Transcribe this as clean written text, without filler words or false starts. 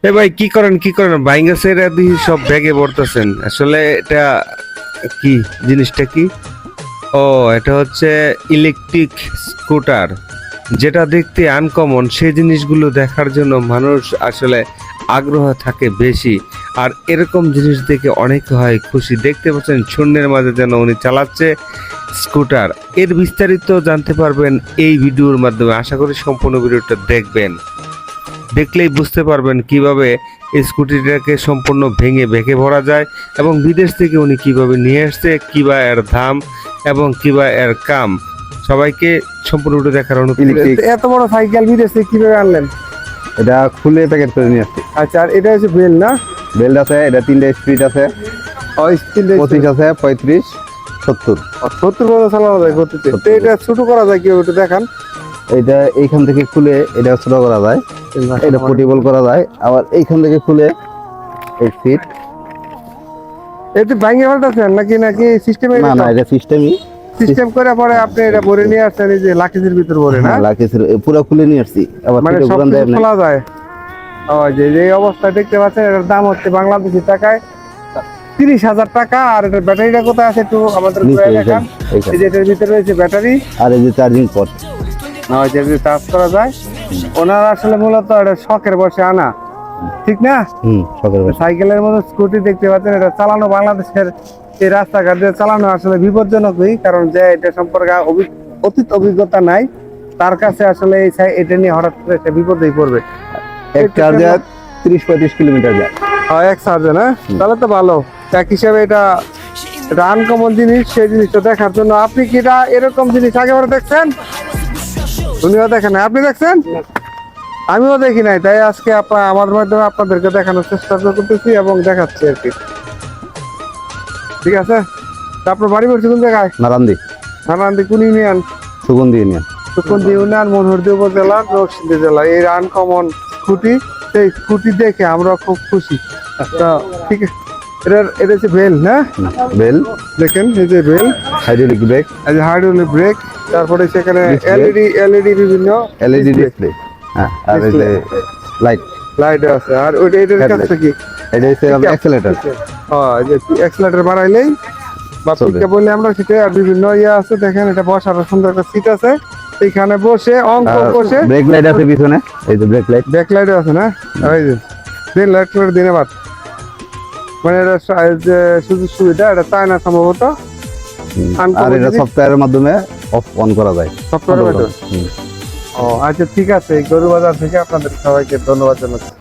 এ ভাই কি করেন বাইঙ্গা সেরা দিয়ে সব ব্যাগে ভরতেছেন, আসলে এটা কি জিনিসটা কি? ও, এটা হচ্ছে ইলেকট্রিক স্কুটার, যেটা দেখতে আনকমন সেই জিনিসগুলো দেখার জন্য মানুষ আসলে আগ্রহ থাকে বেশি। আর এরকম জিনিস দেখে অনেকে হয় খুশি। দেখতে পাচ্ছেন শূন্যের মাঝে যেন উনি চালাচ্ছে স্কুটার। এর বিস্তারিত জানতে পারবেন এই ভিডিওর মাধ্যমে। আশা করি সম্পূর্ণ ভিডিওটা দেখবেন, দেখলেই বুঝতে পারবেন কিভাবে এই স্কুটিটাকে সম্পূর্ণ ভেঙে ভেঙে ভরা যায় এবং বিদেশ থেকে উনি কিভাবে নিয়ে আসছে, কিবা এর দাম এবং কিবা এর কাম। সবাইকে সম্পূর্ণ ভিডিও দেখার অনুরোধ। এত বড় সাইকেল বিদেশ থেকে কিভাবে আনলেন? এটা খুলে প্যাকেট করে নিয়ে আসছি। আচ্ছা, আর এটা হচ্ছে বেল না? বেল্ট আছে, এটা 3টা স্পিড আছে, ও স্টিল 25 আছে, 35, 70। 70 বড় চালানো যায় গতিতে। তো এটা ছোট করা যায় কি ওটা দেখান। এটা এইখান থেকে খুলে এটা ছোট করা যায়, এটা পোর্টেবল করা যায়, আবার এইখান থেকে খুলে 8 ফিট। এতে ভাঙে ফেলতেছেন নাকি নাকি সিস্টেমে? না না, এটা সিস্টেমই। সিস্টেম করে পরে আপনি এটা ভরে নিয়ে আসছেন এই যে লাকিজের ভিতর ভরে না? লাকেসের পুরো খুলে নিয়ে আসছি, আবার মানে ছোট সব গুলান দেয় কিছু না। খোলা যায়। ও যে যে অবস্থা দেখতে পাচ্ছেন, এটার দাম হচ্ছে বাংলাদেশি টাকায় 30,000 টাকা। আর এটার ব্যাটারিটা কোথায় আছে একটু আমাদের নিচে ঘুরে দেখান। এইখানে। এই যে এটার ভিতরে রয়েছে ব্যাটারি, আর এই যে চার্জিং পট। যে চার্জ করা যায়। ওনার আসলে মূলত এটা শখের বসে আনা, ঠিক না? সকাল সাইকেলের মতো স্কুটি দেখতে পাচ্ছেন, এটা চালানো বাংলাদেশের এই রাস্তাঘাট দিয়ে চালানো আসলে বিপজ্জনকই, কারণ যে এটা সম্পর্কে অতীত অভিজ্ঞতা নাই তার কাছে আসলে এটা নিয়ে হঠাৎ করে একটা বিপদেই পড়বে। এক চার্জে 30-35 কিলোমিটার যায়। হয় এক চার্জে না? তাহলে তো ভালো। এক হিসাবে এটা এটা আনকমন জিনিস, সেই জিনিসটা দেখার জন্য। আপনি কি এটা এরকম জিনিস আগেবারে দেখছেন? উনিও দেখেন নাই, আপনি দেখছেন? আমিও দেখি নাই, তাই আজকে আমার মাধ্যমে আপনাদেরকে দেখানোর চেষ্টা করতেছি এবং দেখাচ্ছি আর কি। ঠিক আছে? তা আপনার বাড়ি পড়ছে কোন জায়গায়? নারান্দি, নারায়ণদি কোন ইউনিয়ন? সুগন্ধি ইউনিয়ন। সুগন্ধি ইউনিয়ন, মনোহরদী উপজেলা, নরসিংদী জেলা। এই আনকমন স্কুটি, সেই স্কুটি দেখে আমরা খুব খুশি। তা ঠিক আছে, এটা হচ্ছে বেল না? বেল, দেখেন এই যে বেল, হাইড্রোলিক ব্রেক, এই যে হাইড্রোলিক ব্রেক, তারপরে সেখানে Display. এলইডি বিভিন্ন এলইডি ডিসপ্লে, হ্যাঁ, আর এই যে লাইট। লাইট আছে। আর ওইটা এটার Headlight. কাছে কি? এটা হচ্ছে অ্যাক্সেলেটর। হ্যাঁ, এই যে অ্যাক্সিলারেটর বাড়াইলেই বা চলবে। পিকআপ বললে আমরা সেটা। আর বিভিন্ন ইয়ে আছে, দেখেন এটা বসার সুন্দর একটা সিট আছে, এখানে বসে অঙ্ক বসে। ব্রেক লাইট আছে পিছনে, এই যে ব্রেক লাইট। ব্যাক লাইটও আছে না? এই যে দিন লাইট করে দিনে বাদ, মানে এটা যে সুযোগ সুবিধা এটা চায় না সম্ভবত। আর এটা সফটওয়্যারের মাধ্যমে অফ অন করা যায়। সফটওয়্যার। ও আচ্ছা, ঠিক আছে। গরু বাজার থেকে আপনাদের সবাইকে ধন্যবাদ জানাচ্ছি।